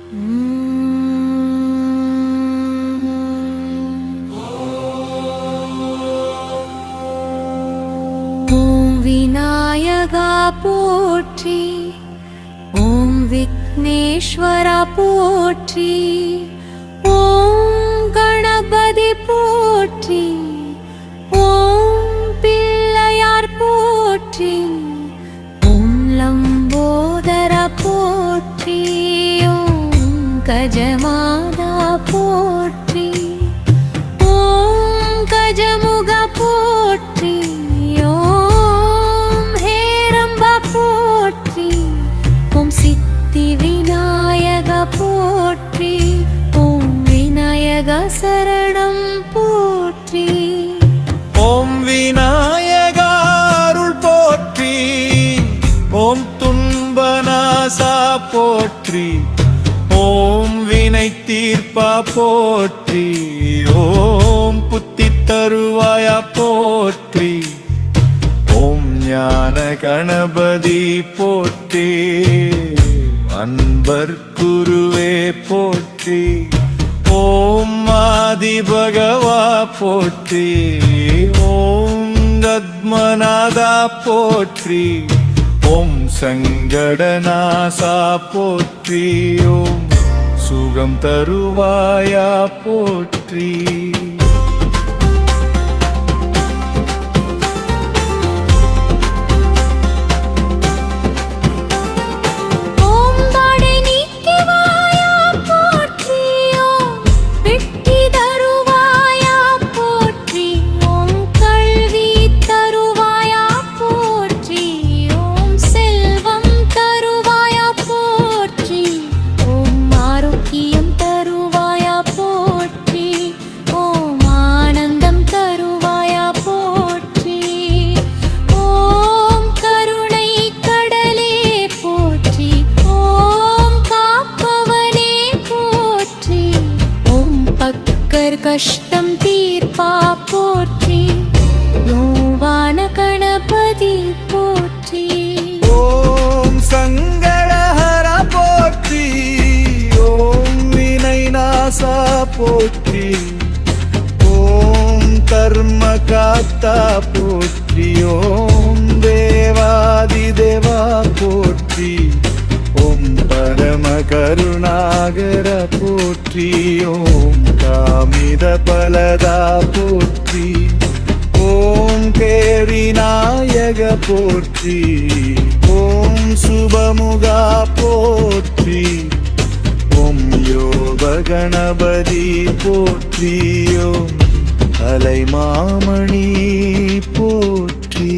ஓம் விநாயகா போற்றி, ஓம் விக்னேஸ்வரா போற்றி, ஓம் கணபதி போற்றி, ஓம் பிள்ளையார் போற்றி, ஓம் லம்போதரா போற்றி, ஓம் கஜமாதா போற்றி, ஓம் கஜமுக போற்றி, ஓம் ஹேரம்பா போற்றி, ஓம் சித்தி விநாயக போற்றி, ஓம் விநாயக சரணம் போற்றி. ஓம் விநாயகா அருள் போற்றி, ஓம் துன்பநாசா போற்றி, ஓம் வினை தீர்ப்பா போற்றி, ஓம் புத்தி தருவாயா போற்றி, ஓம் ஞான கணபதி போற்றி, அன்பர் குருவே போற்றி, ஓம் ஆதி பகவா போற்றி, ஓம் ரத்மநாதா போற்றி, ஓம் சங்கடநாசா போற்றி, ஓம் சுகம் தருவாயா போற்றி. கஷ்டம் தீர்ப்பா போற்றி, யோவான கணபதி போற்றி, ஓம் சங்கடஹரா போற்றி, ஓம் வினை நாசா போற்றி, ஓம் கர்ம காத்தா போற்றி, ஓம் தேவாதி தேவா போற்றி, ஓம் பரம கருணாகர போற்றி, ஓம் காமித பலதா போற்றி, ஓம் கேரி நாயக போற்றி, ஓம் சுபமுகா போற்றி, ஓம் யோக கணபதி போற்றி, ஓம் அலைமாமணி போற்றி.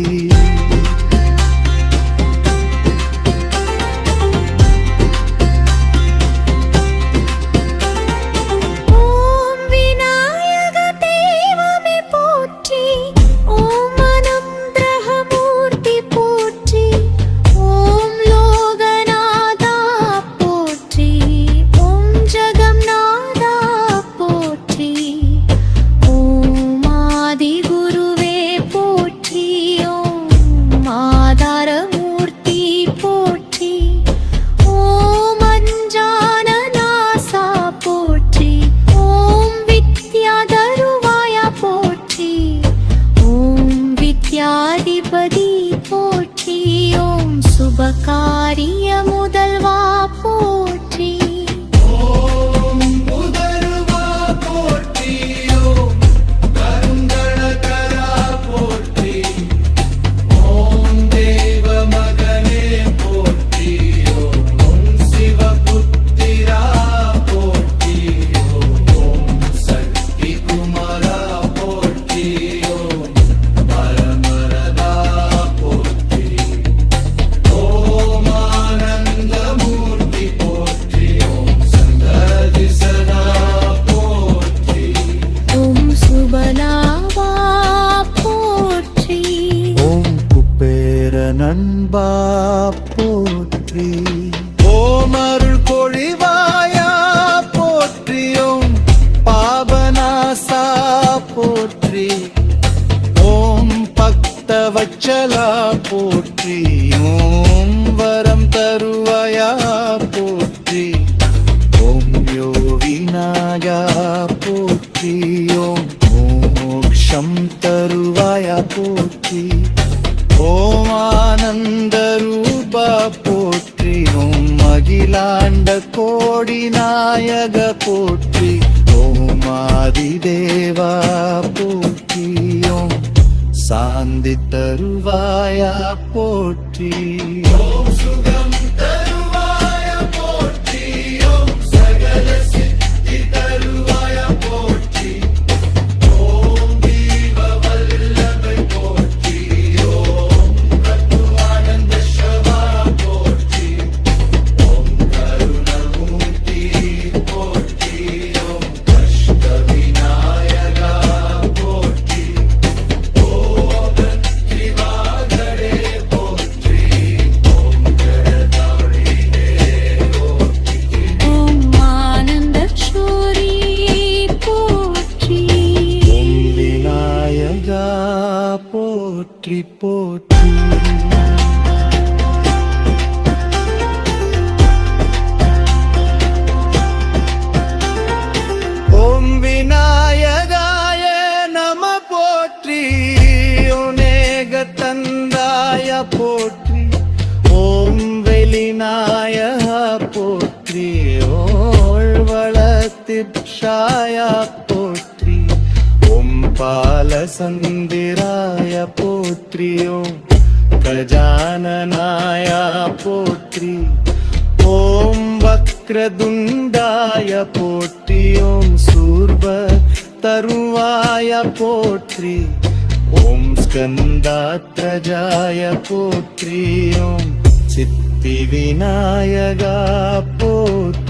வித்யாதிபதி போற்றி, ஓம் சுபகாரிய முதல்வா போற்றி, ஓம் முதல்வா போற்றி, ஓம் கருங்கணகரா போற்றி, ஓம் தேவ மகனே போற்றி, ஓம் சிவபுத்திரா போற்றி, ஓம் சக்தி குமாரா போற்றி, ஓம் நண்பா போற்றி, ஓம் அருள் பொழிவாயா போற்றி, ஓம் பாபநாசா போற்றி, ஓம் பக்தவச்சலா போற்றி, ஓம் வரம் தருவாயா போற்றி, போற்றி ஓம் அகிலாண்ட கோடி நாயக போற்றி ஓம் ஆதிதேவா போற்றி ஓம் சாந்தி தருவாயா போற்றி ஓம் சுகம் தருவாய போற்றி ஓம் சகல சித்தி தருவாய போற்றி ஓம் தீப வல்லபை போற்றி ஓம் பிரபுவானந்த சவா போற்றி ஓம் கருணமூர்த்தி போற்றி ஓம் கஷ்ட விநாயகா போற்றி ஓம் திவாகரே போற்றி ஓம் ஜடதாரிணே போற்றி ஓம் ஆனந்த சூரி போற்றி ஓம் விநாயகா போற்றி போற்றி ஓம் விநாயகாய நம போற்றி ஓநேக தந்தாய போற்றி ஓம் வெளிநாயக போற்றி ஓழ்வளத்திற்சாய போற்றி ஓம் பாலசந்திராய போற்றி ஓம் கஜானனாய போற்றி ஓம் வக்ரதுண்டாய போற்றி ஓம் சூர்ப தருவாய போற்றி ஓம் ஸ்கந்தாத்ரஜாய போற்றி ஓம் சித்தி விநாயகா போற்றி